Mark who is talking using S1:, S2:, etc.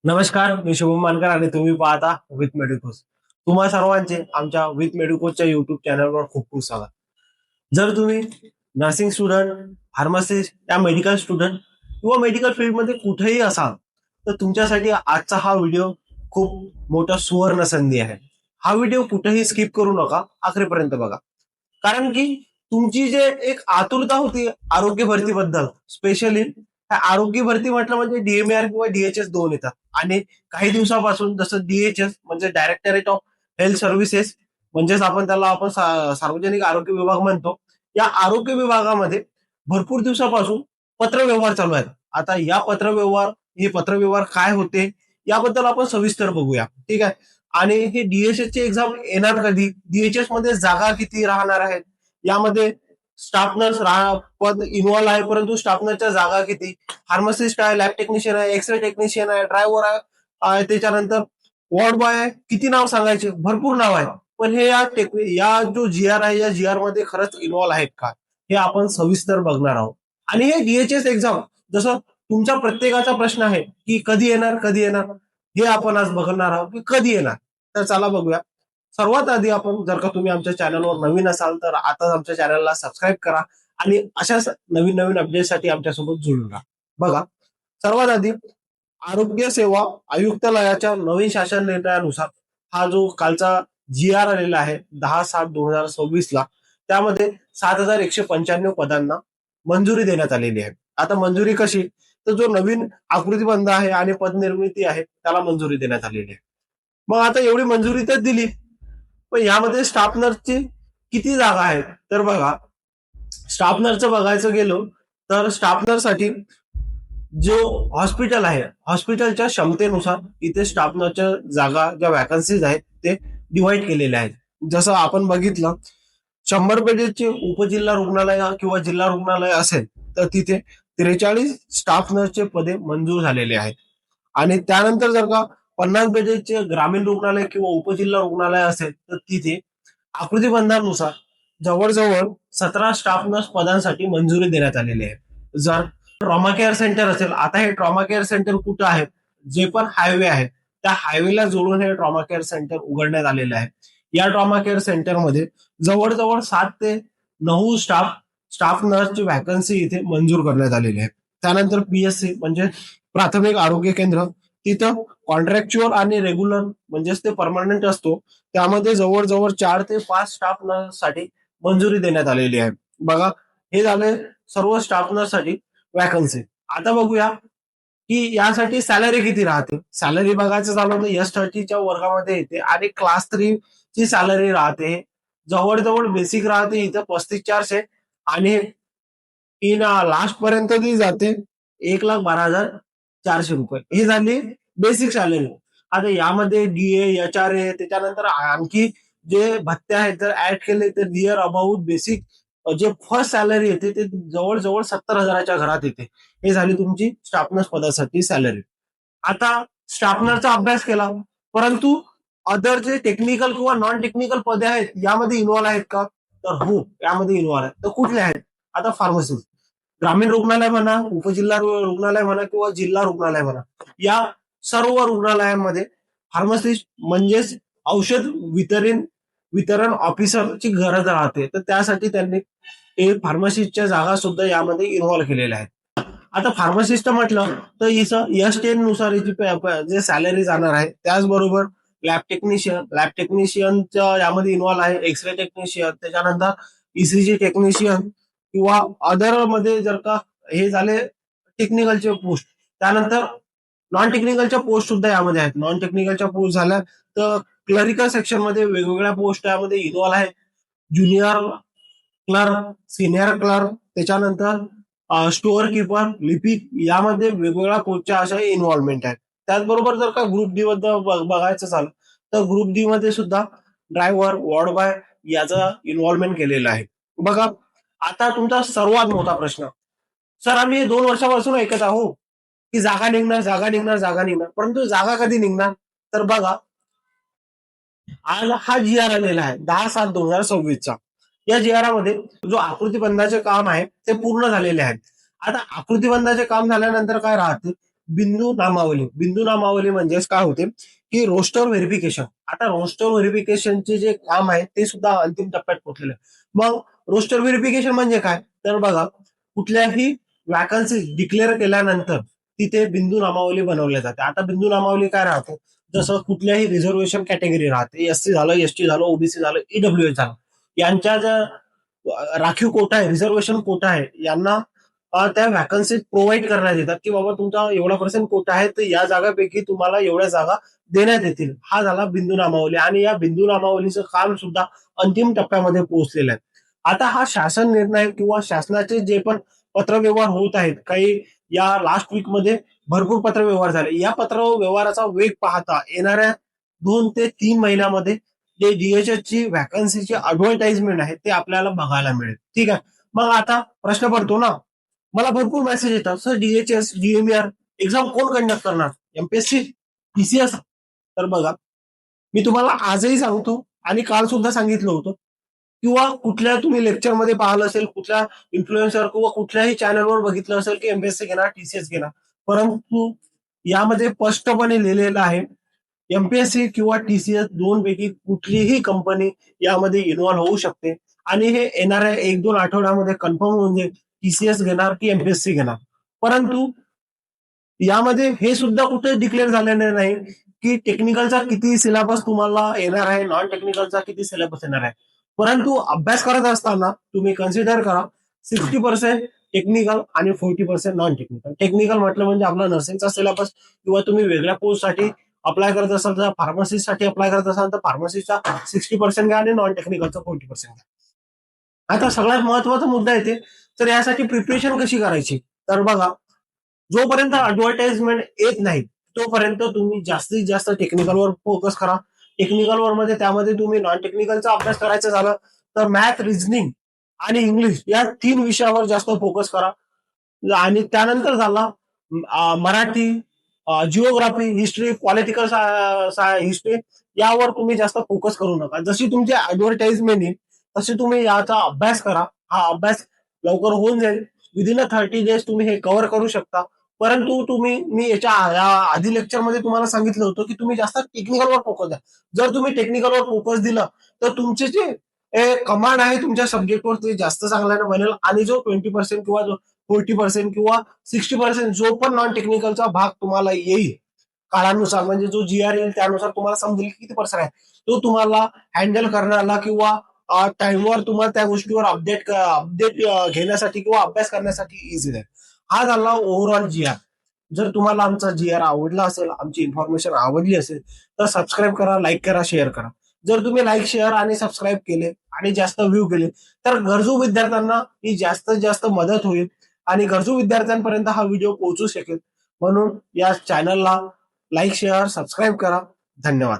S1: नमस्कार, मी शुभम मानकर आणि तुम्ही पाहता विथ मेडिकोस. तुम्हा सर्वांचे आमच्या विथ मेडिकोसच्या युट्यूब चॅनलवर खूप खूप स्वागत. जर तुम्ही नर्सिंग स्टुडंट, फार्मासिस्ट या मेडिकल स्टुडंट किंवा मेडिकल फील्डमध्ये कुठेही असाल, तर तुमच्यासाठी आजचा हा व्हिडिओ खूप मोठा सुवर्ण संधी आहे. हा व्हिडिओ कुठेही स्किप करू नका, अखेरपर्यंत बघा. कारण की तुमची जे एक आतुरता होती आरोग्य भरतीबद्दल, स्पेशली आरोग्य भरती म्हटलं म्हणजे डीएमआर किंवा डीएचएस दोन येतात. आणि काही दिवसापासून जसं डीएचएस म्हणजे डायरेक्टरेट ऑफ हेल्थ सर्व्हिसेस, म्हणजेच आपण सार्वजनिक आरोग्य विभाग म्हणतो. या आरोग्य विभागामध्ये भरपूर दिवसापासून पत्रव्यवहार चालू आहेत. आता या पत्रव्यवहार काय होते याबद्दल आपण सविस्तर बघूया. ठीक आहे. आणि हे डीएचएस ची एक्झाम येणार कधी, डीएचएस मध्ये जागा किती राहणार आहेत, यामध्ये स्टाफ नर्स पद इन्व्हॉल्व आहे, परंतु स्टाफ नर्सच्या जागा किती, फार्मासिस्ट आहे, लॅब टेक्निशियन आहे, एक्सरे टेक्निशियन आहे, ड्रायव्हर आहे, त्याच्यानंतर वॉर्ड बॉय आहे. किती नाव सांगायचे, भरपूर नाव आहे. पण हे या जो जीआर आहे, या जीआर मध्ये खरंच इन्व्हॉल्व आहेत का, हे आपण सविस्तर बघणार आहोत. आणि हे डीएचएस एक्झाम, जसं तुमचा प्रत्येकाचा प्रश्न आहे की कधी येणार कधी येणार, हे आपण आज बघणार आहोत की कधी येणार. तर चला बघूया. सर्वात आधी आपण, जर का तुम्ही आमच्या चॅनलवर नवीन असाल तर आता आमच्या चॅनलला सबस्क्राईब करा आणि अशाच नवीन नवीन अपडेटसाठी आमच्यासोबत जुळून राहा. बघा, सर्वात आधी आरोग्य सेवा आयुक्तालयाच्या नवीन शासन निर्णयानुसार हा जो कालचा जी आर आलेला आहे 10/7/2026 ला, त्यामध्ये 7,195 पदांना मंजुरी देण्यात आलेली आहे. आता मंजुरी कशी, तर जो नवीन आकृतीबंध आहे आणि पदनिर्मिती आहे त्याला मंजुरी देण्यात आलेली आहे. मग आता एवढी मंजुरी तर दिली, पण यामध्ये स्टाफ नर्सची किती जागा आहेत, तर बघा, स्टाफ नर्सचं बघायचं गेलो तर स्टाफ नर्ससाठी जो हॉस्पिटल आहे, हॉस्पिटलच्या क्षमतेनुसार इथे स्टाफ नर्सच्या जागा, ज्या वॅकन्सीज आहेत ते डिवाइड केलेले आहेत. जसं आपण बघितलं, 100 बेडचे उपजिल्हा रुग्णालय किंवा जिल्हा रुग्णालय असेल तर तिथे 43 स्टाफ नर्सचे पदे मंजूर झालेले आहेत. आणि त्यानंतर जर का 50 बेडचे ग्रामीण रुग्णालय किंवा उपजिल्हा रुग्णालय असेल तर तिथे आकृतीबंधानुसार जवळजवळ 17 स्टाफ नर्स पदांसाठी मंजुरी देण्यात आलेली आहे. जर ट्रॉमा केअर सेंटर असेल, आता हे ट्रॉमा केअर सेंटर कुठं आहे, जे पण हायवे आहे त्या हायवेला जोडून हे ट्रॉमा केअर सेंटर उघडण्यात आलेलं आहे. या ट्रॉमा केअर सेंटरमध्ये जवळजवळ 7 ते 9 स्टाफ नर्सची व्हॅकन्सी इथे मंजूर करण्यात आलेली आहे. त्यानंतर पीएससी म्हणजे प्राथमिक आरोग्य केंद्र, तिथं कॉन्ट्रॅक्च्युअल आणि रेग्युलर म्हणजेच ते परमनंट असतो, त्यामध्ये जवळजवळ 4 ते 5 स्टाफ नर्स साठी मंजुरी देण्यात आलेली आहे. बघा, हे झाले सर्व स्टाफ नर्स साठी वॅकन्सी. आता बघूया की यासाठी सॅलरी किती राहते. सॅलरी बघायचं झालं तर S30च्या वर्गामध्ये येते आणि क्लास 3 ची सॅलरी राहते जवळजवळ बेसिक राहते इथं 35,400 आणि इन लास्ट पर्यंत ती जाते 1,12,400 रुपये. ही झाली बेसिक सॅलरी. आता यामध्ये डीए, HR त्याच्यानंतर आणखी जे भत्ते आहेत जर ऍड केले तर नियर अबाउट बेसिक जे फर्स्ट सॅलरी येते ते जवळजवळ 70,000च्या घरात येते. हे झाली तुमची स्टाफनर्स पदासाठी सॅलरी. आता स्टाफनरचा अभ्यास केला, परंतु अदर जे टेक्निकल किंवा नॉन टेक्निकल पदे आहेत यामध्ये इन्व्हॉल्व आहेत का, तर हो, यामध्ये इन्व्हॉल्व आहेत. तर कुठले आहेत, आता फार्मसिस्ट, ग्रामीण रुग्णालय म्हणा, उपजिल्हा रुग्णालय म्हणा किंवा जिल्हा रुग्णालय म्हणा, या सर्व रुग्णालयांमध्ये फार्मासिस्ट म्हणजेच औषध वितरण ऑफिसरची गरज राहते. तर त्यासाठी त्यांनी फार्मसिस्टच्या जागा सुद्धा यामध्ये इन्व्हॉल्व केलेल्या आहेत. आता फार्मासिस्ट म्हटलं तर S10 नुसार जे सॅलरी जाणार आहे. त्याचबरोबर लॅब टेक्निशियनच्या यामध्ये इन्व्हॉल्व आहे, एक्सरे टेक्निशियन, त्याच्यानंतर ECG टेक्निशियन किंवा अदर मध्ये जर का हे झाले टेक्निकलचे पोस्ट. त्यानंतर नॉन टेक्निकलच्या पोस्ट सुद्धा यामध्ये आहेत. नॉन टेक्निकलच्या पोस्ट झाल्या तर क्लरिकल सेक्शन मध्ये वेगवेगळ्या पोस्ट यामध्ये इन्व्हॉल्व आहे. ज्युनियर क्लर्क, सिनियर क्लर्क, त्याच्यानंतर स्टोअर किपर, लिपिक, यामध्ये वेगवेगळ्या पोस्टच्या अशा इन्व्हॉल्वमेंट आहेत. त्याचबरोबर जर का ग्रुप डी बद्दल बघायचं झालं तर ग्रुप डी मध्ये सुद्धा ड्रायव्हर, वॉर्ड बॉय याचा इन्व्हॉल्वमेंट केलेला आहे. बघा, आता तुमचा सर्वात मोठा प्रश्न, सर आम्ही 2 वर्षापासून ऐकत आहोत की जागा निघणार जागा निघणार जागा निघणार, परंतु जागा कधी निघणार, तर बघा, आज हा जी आर आलेला आहे 10/7/2026चा. या जी आर मध्ये जो आकृतीबंधाचे काम आहे ते पूर्ण झालेले आहे. आता आकृतीबंधाचे काम झाल्यानंतर काय राहते, बिंदू नामावली म्हणजेच काय होते की रोस्टर व्हेरिफिकेशन. आता रोस्टर व्हेरिफिकेशनचे जे काम आहे ते सुद्धा अंतिम टप्प्यात पोहोचलेलं आहे. मग रोस्टर व्हेरिफिकेशन म्हणजे काय, तर बघा कुठल्याही वॅकन्सी डिक्लेअर केल्यानंतर तिथे बिंदू नामावली बनवल्या जाते. आता बिंदू नामावली काय राहते, जसं कुठल्याही रिझर्वेशन कॅटेगरी राहते, एससी झालं, एसटी झालं, ओबीसी झालं, ईडब्ल्यूएस झालं, यांच्या ज्या राखीव कोटा आहे, रिझर्वेशन कोटा आहे, यांना त्या व्हॅकन्सी प्रोव्हाइड करण्यात येतात की बाबा तुमचा एवढा पर्सेंट कोटा आहे तर या जागापैकी तुम्हाला एवढ्या जागा देण्यात येतील. हा झाला बिंदू नामावली आणि या बिंदू नामावलीचं काम सुद्धा अंतिम टप्प्यामध्ये पोहोचलेलं आहे. आता हा शासन निर्णय किंवा शासनाचे जे पण पत्रव्यवहार होत आहेत, काही या लास्ट वीक मध्ये भरपूर पत्रव्यवहार झाले. या पत्रव्यवहाराचा वेग पाहता येणाऱ्या 2 ते 3 महिन्यामध्ये जे डीएचएस ची व्हॅकन्सीची ऍडव्हर्टाइजमेंट आहे ते आपल्याला बघायला मिळेल. ठीक आहे. मग आता प्रश्न पडतो ना, मला भरपूर मेसेज येतात, सर डीएचएस डीएमआर एक्झाम कोण कंडक्ट करणार, एमपीएससी टीसीएस. तर बघा मी तुम्हाला आजही सांगतो आणि काल सुद्धा सांगितलं होतं किंवा कुठल्या तुम्ही लेक्चरमध्ये पाहिलं असेल, कुठल्या इन्फ्लुएन्सर किंवा कुठल्याही चॅनलवर बघितलं असेल की एमपीएससी घेणार, टीसीएस घेणार, परंतु यामध्ये स्पष्टपणे लिहिलेलं आहे एमपीएससी किंवा टीसीएस दोनपैकी कुठलीही कंपनी यामध्ये इन्व्हॉल्व्ह होऊ शकते आणि हे येणाऱ्या 1-2 आठवड्यामध्ये कन्फर्म म्हणजे टीसीएस घेणार की एमपीएससी घेणार. परंतु यामध्ये हे सुद्धा कुठे डिक्लेअर झालेलं नाही की टेक्निकलचा किती सिलेबस तुम्हाला येणार आहे, नॉन टेक्निकलचा किती सिलेबस येणार आहे. परंतु अभ्यास करत असताना तुम्ही कन्सिडर करा 60% टेक्निकल आणि 40% नॉन टेक्निकल. टेक्निकल म्हटलं म्हणजे आपला नर्सिंगचा सिलेबस किंवा तुम्ही वेगळ्या पोस्टसाठी अप्लाय करत असाल तर फार्मसीसाठी अप्लाय करत असाल तर फार्मसीचा 60% घ्या आणि नॉन टेक्निकलचा 40% घ्या. आता सगळ्यात महत्वाचा मुद्दा येते, तर यासाठी प्रिपरेशन कशी करायची, तर बघा जोपर्यंत ऍडव्हर्टाइजमेंट येत नाही तोपर्यंत तुम्ही जास्तीत जास्त टेक्निकलवर फोकस करा. टेक्निकलवर मध्ये त्यामध्ये तुम्ही नॉन टेक्निकलचा अभ्यास करायचा झाला तर मॅथ, रिझनिंग आणि इंग्लिश या 3 विषयावर जास्त फोकस करा. आणि त्यानंतर झाला Marathi, geography, history, political history यावर तुम्ही जास्त फोकस करू नका. जशी तुमची ऍडव्हर्टाइजमेंट येईल तशी तुम्ही याचा अभ्यास करा. हा अभ्यास लवकर होऊन जाईल. विदिन 30 डेज तुम्ही हे कव्हर करू शकता. परंतु मी या आधी लेक्चरमध्ये तुम्हाला सांगितलं होतं की तुम्ही जास्त टेक्निकलवर फोकस द्या. जर तुम्ही टेक्निकलवर फोकस दिला तर तुमचे जे कमांड आहे तुमच्या सब्जेक्टवर ते जास्त चांगल्याने बनेल आणि जो 20% किंवा जो 40% किंवा 60% जो पण नॉन टेक्निकलचा भाग तुम्हाला येईल काळानुसार, म्हणजे जो जीआर येईल त्यानुसार तुम्हाला समजेल किती पर्सेंट आहे, तो तुम्हाला हँडल करण्याला किंवा टाइमवर तुम्हाला त्या गोष्टीवर अपडेट घेण्यासाठी किंवा अभ्यास करण्यासाठी इझी आहे. हा झाला ओव्हरऑल जीआर. जर तुम्हाला आमचा जीआर आवडला असेल, आमची इन्फॉर्मेशन आवडली असेल तर सबस्क्राईब करा, लाईक करा, शेअर करा. जर तुम्ही लाईक, शेअर आणि सबस्क्राईब केले आणि जास्त व्ह्यू केले तर गरजू विद्यार्थ्यांना ही जास्तीत जास्त मदत होईल आणि गरजू विद्यार्थ्यांपर्यंत हा व्हिडिओ पोहोचू शकेल. म्हणून या चॅनलला लाईक, शेअर, सबस्क्राईब करा. धन्यवाद.